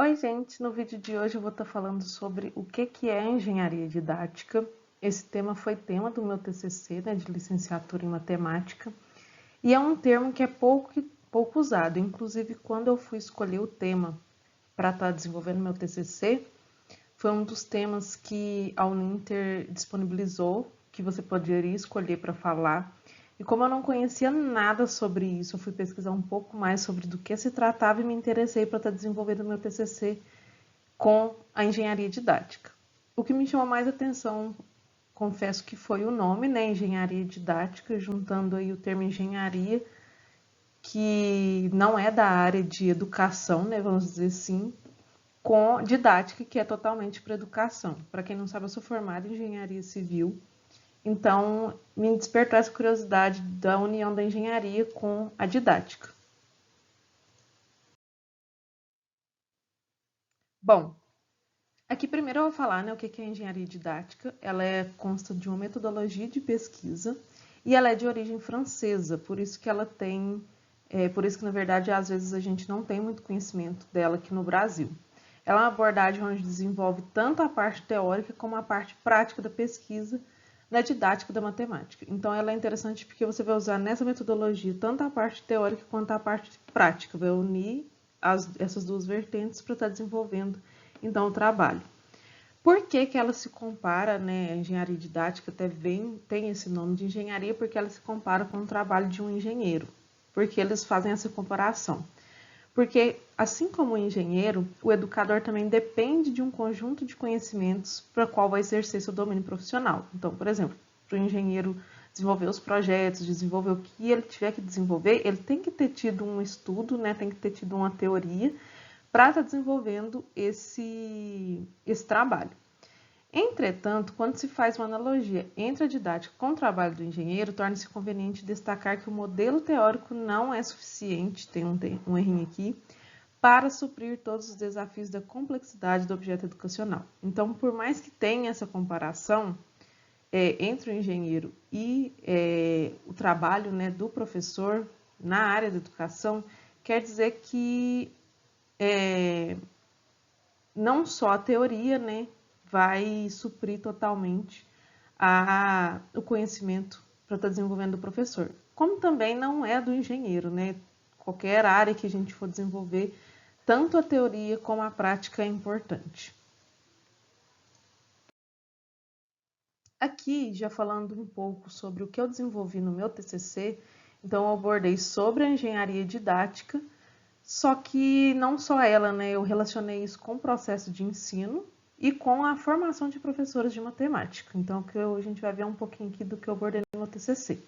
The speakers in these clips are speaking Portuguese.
Oi, gente! No vídeo de hoje eu vou estar falando sobre o que é engenharia didática. Esse tema foi tema do meu TCC, né, de licenciatura em matemática, e é um termo que é pouco usado. Inclusive, quando eu fui escolher o tema para estar desenvolvendo meu TCC, foi um dos temas que a Uninter disponibilizou, que você poderia escolher para falar. E como eu não conhecia nada sobre isso, eu fui pesquisar um pouco mais sobre do que se tratava e me interessei para estar desenvolvendo meu TCC com a engenharia didática. O que me chamou mais atenção, confesso que foi o nome, né, engenharia didática, juntando aí o termo engenharia, que não é da área de educação, né, vamos dizer assim, com didática, que é totalmente para educação. Para quem não sabe, eu sou formada em engenharia civil, então me despertou essa curiosidade da união da engenharia com a didática. Bom, aqui primeiro eu vou falar, né, o que é engenharia didática. Ela consta de uma metodologia de pesquisa e ela é de origem francesa, por isso que ela tem, por isso que na verdade às vezes a gente não tem muito conhecimento dela aqui no Brasil. Ela é uma abordagem onde desenvolve tanto a parte teórica como a parte prática da pesquisa na didática da matemática. Então ela é interessante porque você vai usar nessa metodologia tanto a parte teórica quanto a parte prática, vai unir essas duas vertentes para estar desenvolvendo então o trabalho. Por que ela se compara, né? A engenharia didática até tem esse nome de engenharia porque ela se compara com o trabalho de um engenheiro. Porque eles fazem essa comparação. Porque, assim como o engenheiro, o educador também depende de um conjunto de conhecimentos para o qual vai exercer seu domínio profissional. Então, por exemplo, para o engenheiro desenvolver os projetos, desenvolver o que ele tiver que desenvolver, ele tem que ter tido um estudo, né? Tem que ter tido uma teoria para estar desenvolvendo esse trabalho. Entretanto, quando se faz uma analogia entre a didática com o trabalho do engenheiro, torna-se conveniente destacar que o modelo teórico não é suficiente, tem um errinho aqui, para suprir todos os desafios da complexidade do objeto educacional. Então, por mais que tenha essa comparação entre o engenheiro e o trabalho, né, do professor na área da educação, quer dizer que não só a teoria, né, vai suprir totalmente o conhecimento para estar desenvolvendo o professor. Como também não é do engenheiro, né? Qualquer área que a gente for desenvolver, tanto a teoria como a prática é importante. Aqui, já falando um pouco sobre o que eu desenvolvi no meu TCC, então eu abordei sobre a engenharia didática, só que não só ela, né? Eu relacionei isso com o processo de ensino e com a formação de professores de matemática. Então, a gente vai ver um pouquinho aqui do que eu abordei no meu TCC.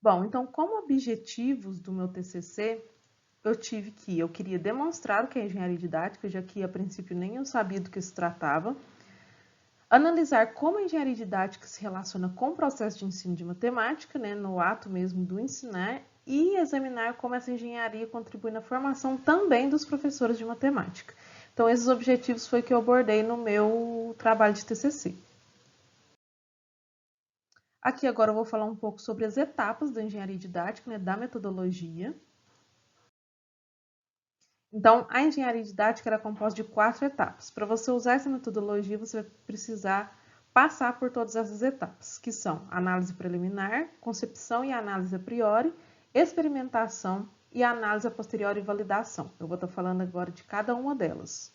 Bom, então, como objetivos do meu TCC, eu queria demonstrar o que é engenharia didática, já que a princípio nem eu sabia do que se tratava, analisar como a engenharia didática se relaciona com o processo de ensino de matemática, né, no ato mesmo do ensinar, e examinar como essa engenharia contribui na formação também dos professores de matemática. Então, esses objetivos foi que eu abordei no meu trabalho de TCC. Aqui agora eu vou falar um pouco sobre as etapas da engenharia didática, né, da metodologia. Então, a engenharia didática era composta de 4 etapas. Para você usar essa metodologia, você vai precisar passar por todas essas etapas, que são análise preliminar, concepção e análise a priori, experimentação e análise a posteriori e validação. Eu vou estar falando agora de cada uma delas.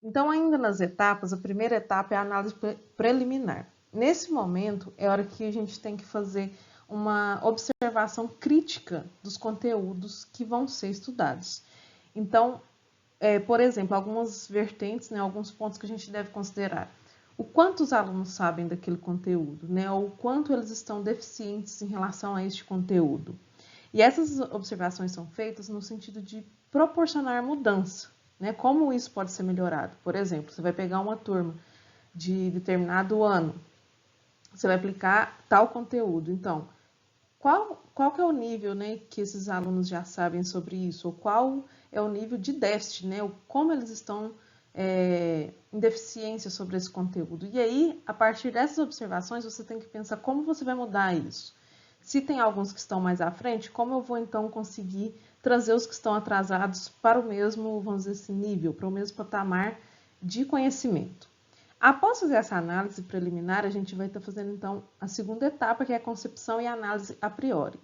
Então, ainda nas etapas, a primeira etapa é a análise preliminar. Nesse momento, é a hora que a gente tem que fazer uma observação crítica dos conteúdos que vão ser estudados. Então, por exemplo, algumas vertentes, né, alguns pontos que a gente deve considerar. O quanto os alunos sabem daquele conteúdo, né, ou o quanto eles estão deficientes em relação a este conteúdo. E essas observações são feitas no sentido de proporcionar mudança, né? Como isso pode ser melhorado? Por exemplo, você vai pegar uma turma de determinado ano, você vai aplicar tal conteúdo. Então, qual que é o nível, né, que esses alunos já sabem sobre isso? Ou qual é o nível de déficit, né? Ou como eles estão em deficiência sobre esse conteúdo? E aí, a partir dessas observações, você tem que pensar como você vai mudar isso. Se tem alguns que estão mais à frente, como eu vou então conseguir trazer os que estão atrasados para o mesmo, vamos dizer assim, nível, para o mesmo patamar de conhecimento. Após fazer essa análise preliminar, a gente vai estar fazendo, então, a segunda etapa, que é a concepção e análise a priori.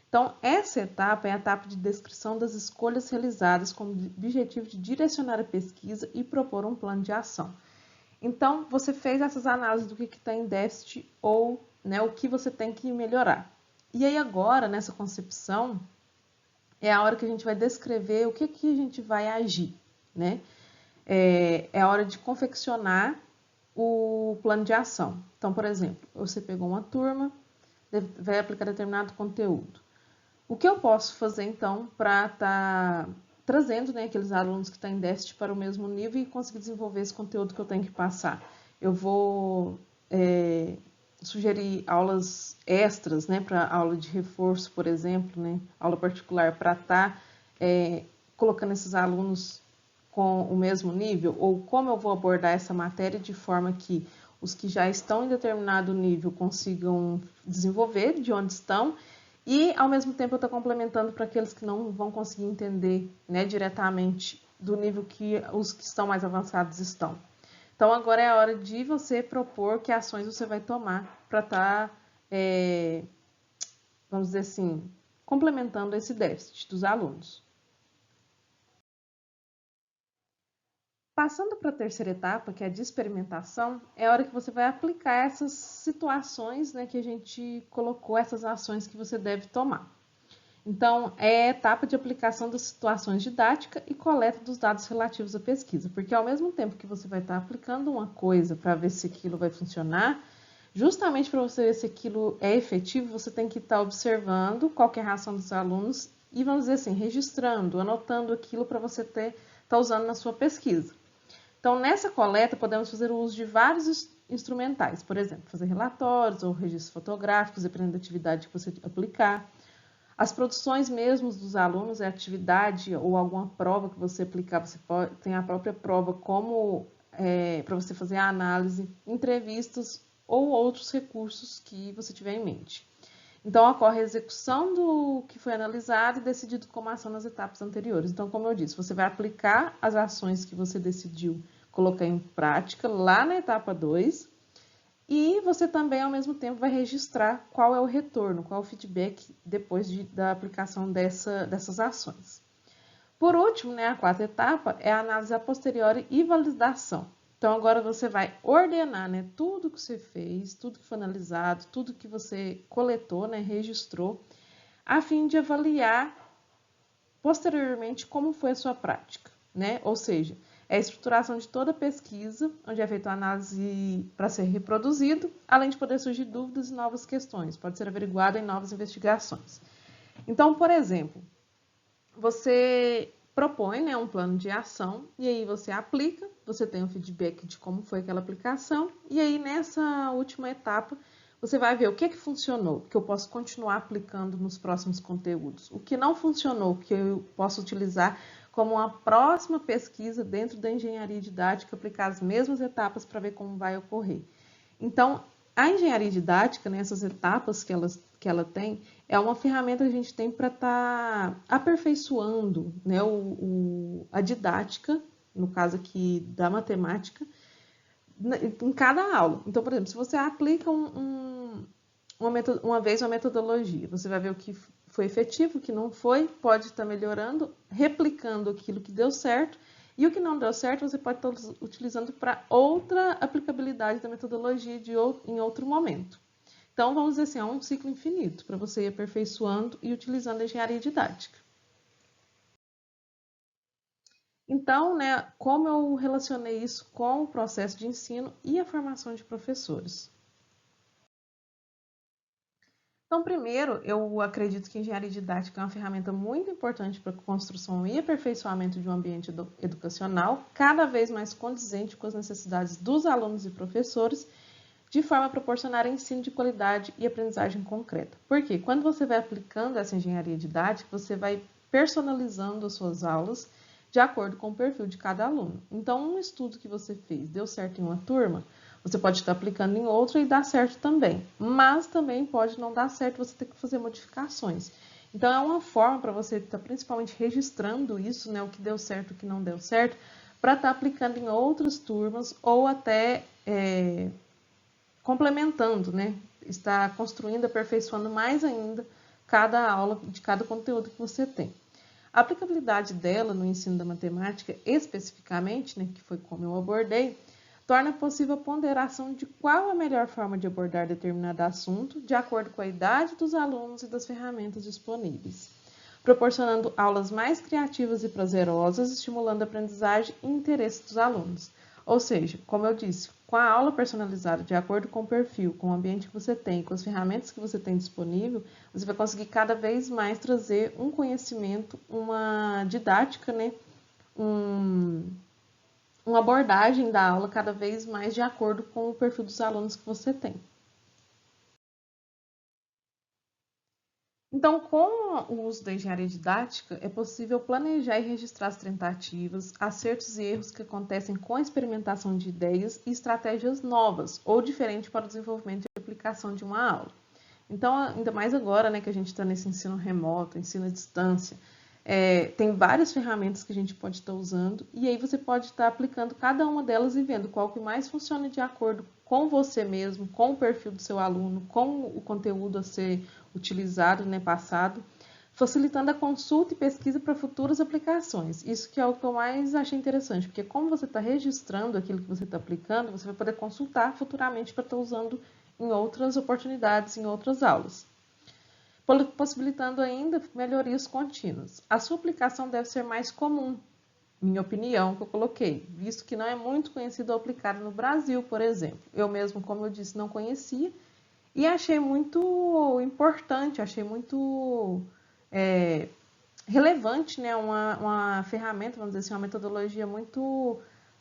Então, essa etapa é a etapa de descrição das escolhas realizadas com o objetivo de direcionar a pesquisa e propor um plano de ação. Então, você fez essas análises do que está em déficit ou, né, o que você tem que melhorar. E aí agora, nessa concepção, é a hora que a gente vai descrever o que a gente vai agir, né? É a hora de confeccionar o plano de ação. Então, por exemplo, você pegou uma turma, vai aplicar determinado conteúdo. O que eu posso fazer, então, para estar trazendo, né, aqueles alunos que estão em déficit para o mesmo nível e conseguir desenvolver esse conteúdo que eu tenho que passar? Eu vou sugerir aulas extras, né, para aula de reforço, por exemplo, né, aula particular, para estar colocando esses alunos com o mesmo nível, ou como eu vou abordar essa matéria de forma que os que já estão em determinado nível consigam desenvolver de onde estão e, ao mesmo tempo, eu estou complementando para aqueles que não vão conseguir entender, né, diretamente do nível que os que estão mais avançados estão. Então, agora é a hora de você propor que ações você vai tomar para estar, vamos dizer assim, complementando esse déficit dos alunos. Passando para a terceira etapa, que é a de experimentação, é a hora que você vai aplicar essas situações, né, que a gente colocou, essas ações que você deve tomar. Então, é a etapa de aplicação das situações didáticas e coleta dos dados relativos à pesquisa, porque ao mesmo tempo que você vai estar aplicando uma coisa para ver se aquilo vai funcionar, justamente para você ver se aquilo é efetivo, você tem que estar observando qual que é a reação dos alunos e, vamos dizer assim, registrando, anotando aquilo para você estar usando na sua pesquisa. Então, nessa coleta, podemos fazer o uso de vários instrumentais, por exemplo, fazer relatórios ou registros fotográficos, dependendo da atividade que você aplicar. As produções mesmo dos alunos, é atividade ou alguma prova que você aplicar, você tem a própria prova como para você fazer a análise, entrevistas ou outros recursos que você tiver em mente. Então, ocorre a execução do que foi analisado e decidido como ação nas etapas anteriores. Então, como eu disse, você vai aplicar as ações que você decidiu colocar em prática lá na etapa 2 e você também, ao mesmo tempo, vai registrar qual é o retorno, qual é o feedback depois da aplicação dessas ações. Por último, né, a quarta etapa é a análise a posteriori e validação. Então, agora você vai ordenar, né, tudo que você fez, tudo que foi analisado, tudo que você coletou, né, registrou, a fim de avaliar posteriormente como foi a sua prática, né? Ou seja, é a estruturação de toda a pesquisa, onde é feita a análise para ser reproduzido, além de poder surgir dúvidas e novas questões, pode ser averiguado em novas investigações. Então, por exemplo, você propõe, né, um plano de ação e aí você aplica, você tem um feedback de como foi aquela aplicação e aí nessa última etapa você vai ver o que funcionou, que eu posso continuar aplicando nos próximos conteúdos, o que não funcionou, que eu posso utilizar como uma próxima pesquisa dentro da engenharia didática, aplicar as mesmas etapas para ver como vai ocorrer. Então, a engenharia didática, nessas etapas que ela tem, é uma ferramenta que a gente tem para estar aperfeiçoando, né, a didática, no caso aqui da matemática, em cada aula. Então, por exemplo, se você aplica uma vez uma metodologia, você vai ver o que foi efetivo, o que não foi, pode estar melhorando, replicando aquilo que deu certo, e o que não deu certo, você pode estar utilizando para outra aplicabilidade da metodologia em outro momento. Então, vamos dizer assim, é um ciclo infinito para você ir aperfeiçoando e utilizando a engenharia didática. Então, né, como eu relacionei isso com o processo de ensino e a formação de professores? Então, primeiro, eu acredito que a engenharia didática é uma ferramenta muito importante para a construção e aperfeiçoamento de um ambiente educacional cada vez mais condizente com as necessidades dos alunos e professores, de forma a proporcionar ensino de qualidade e aprendizagem concreta. Porque quando você vai aplicando essa engenharia didática, você vai personalizando as suas aulas de acordo com o perfil de cada aluno. Então, um estudo que você fez deu certo em uma turma, você pode estar aplicando em outra e dar certo também, mas também pode não dar certo, você ter que fazer modificações. Então, é uma forma para você estar principalmente registrando isso, né, o que deu certo, o que não deu certo, para estar aplicando em outras turmas ou até complementando, né, estar construindo, aperfeiçoando mais ainda cada aula de cada conteúdo que você tem. A aplicabilidade dela no ensino da matemática, especificamente, né, que foi como eu abordei, torna possível a ponderação de qual a melhor forma de abordar determinado assunto, de acordo com a idade dos alunos e das ferramentas disponíveis, proporcionando aulas mais criativas e prazerosas, estimulando a aprendizagem e interesse dos alunos. Ou seja, como eu disse, com a aula personalizada de acordo com o perfil, com o ambiente que você tem, com as ferramentas que você tem disponível, você vai conseguir cada vez mais trazer um conhecimento, uma didática, né? Uma abordagem da aula cada vez mais de acordo com o perfil dos alunos que você tem. Então, com o uso da engenharia didática, é possível planejar e registrar as tentativas, acertos e erros que acontecem com a experimentação de ideias e estratégias novas ou diferentes para o desenvolvimento e aplicação de uma aula. Então, ainda mais agora, né, que a gente está nesse ensino remoto, ensino à distância, tem várias ferramentas que a gente pode estar usando e aí você pode estar aplicando cada uma delas e vendo qual que mais funciona de acordo com você mesmo, com o perfil do seu aluno, com o conteúdo a ser utilizado, né, passado, facilitando a consulta e pesquisa para futuras aplicações. Isso que é o que eu mais achei interessante, porque como você está registrando aquilo que você está aplicando, você vai poder consultar futuramente para estar usando em outras oportunidades, em outras aulas, possibilitando ainda melhorias contínuas. A sua aplicação deve ser mais comum, minha opinião, que eu coloquei, visto que não é muito conhecido ou aplicado no Brasil, por exemplo. Eu mesmo, como eu disse, não conhecia e achei muito importante, achei muito relevante, né? Uma ferramenta, vamos dizer assim, uma metodologia muito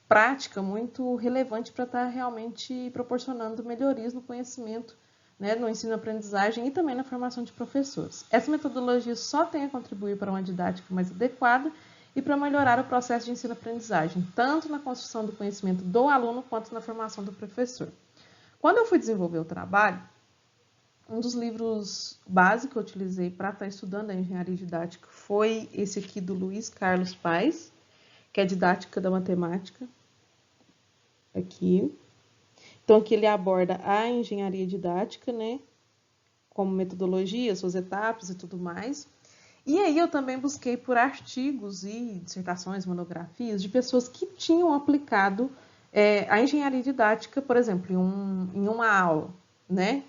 prática, muito relevante para estar realmente proporcionando melhorias no conhecimento, né, no ensino-aprendizagem e também na formação de professores. Essa metodologia só tem a contribuir para uma didática mais adequada e para melhorar o processo de ensino-aprendizagem, tanto na construção do conhecimento do aluno quanto na formação do professor. Quando eu fui desenvolver o trabalho, um dos livros básicos que eu utilizei para estar estudando a engenharia didática foi esse aqui do Luiz Carlos Paes, que é Didática da Matemática. Aqui. Então, aqui ele aborda a engenharia didática, né? Como metodologia, suas etapas e tudo mais. E aí eu também busquei por artigos e dissertações, monografias de pessoas que tinham aplicado a engenharia didática, por exemplo, em uma aula, né?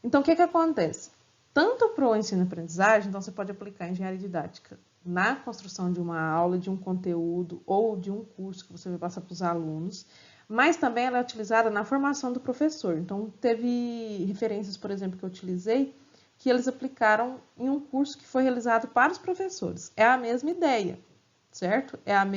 Então, o que acontece? Tanto para o ensino-aprendizagem, então você pode aplicar a engenharia didática na construção de uma aula, de um conteúdo ou de um curso que você vai passar para os alunos, mas também ela é utilizada na formação do professor. Então, teve referências, por exemplo, que eu utilizei, que eles aplicaram em um curso que foi realizado para os professores. É a mesma ideia, certo? É as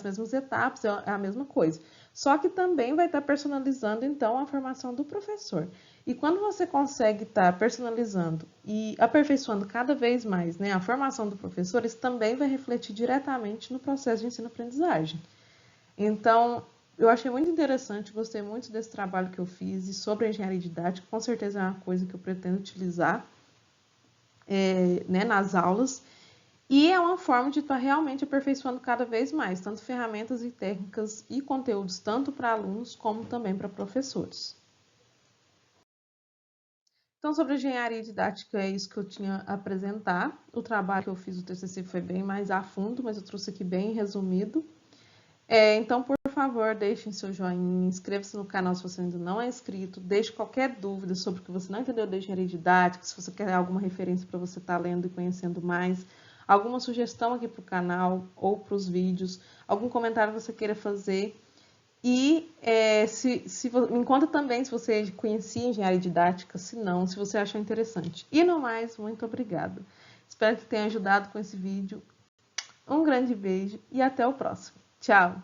mesmas etapas, é a mesma coisa. Só que também vai estar personalizando, então, a formação do professor. E quando você consegue estar personalizando e aperfeiçoando cada vez mais, né, a formação do professor, isso também vai refletir diretamente no processo de ensino-aprendizagem. Então, eu achei muito interessante, gostei muito desse trabalho que eu fiz e sobre a engenharia didática, com certeza é uma coisa que eu pretendo utilizar né, nas aulas. E é uma forma de estar realmente aperfeiçoando cada vez mais, tanto ferramentas e técnicas e conteúdos, tanto para alunos como também para professores. Então, sobre engenharia didática, é isso que eu tinha a apresentar. O trabalho que eu fiz, o TCC, foi bem mais a fundo, mas eu trouxe aqui bem resumido. Então, por favor, deixem seu joinha, inscreva-se no canal se você ainda não é inscrito, deixe qualquer dúvida sobre o que você não entendeu da engenharia didática, se você quer alguma referência para você estar lendo e conhecendo mais, alguma sugestão aqui para o canal ou para os vídeos, algum comentário que você queira fazer. E me conta também se você conhecia engenharia didática, se não, se você achou interessante. E no mais, muito obrigada. Espero que tenha ajudado com esse vídeo. Um grande beijo e até o próximo. Tchau!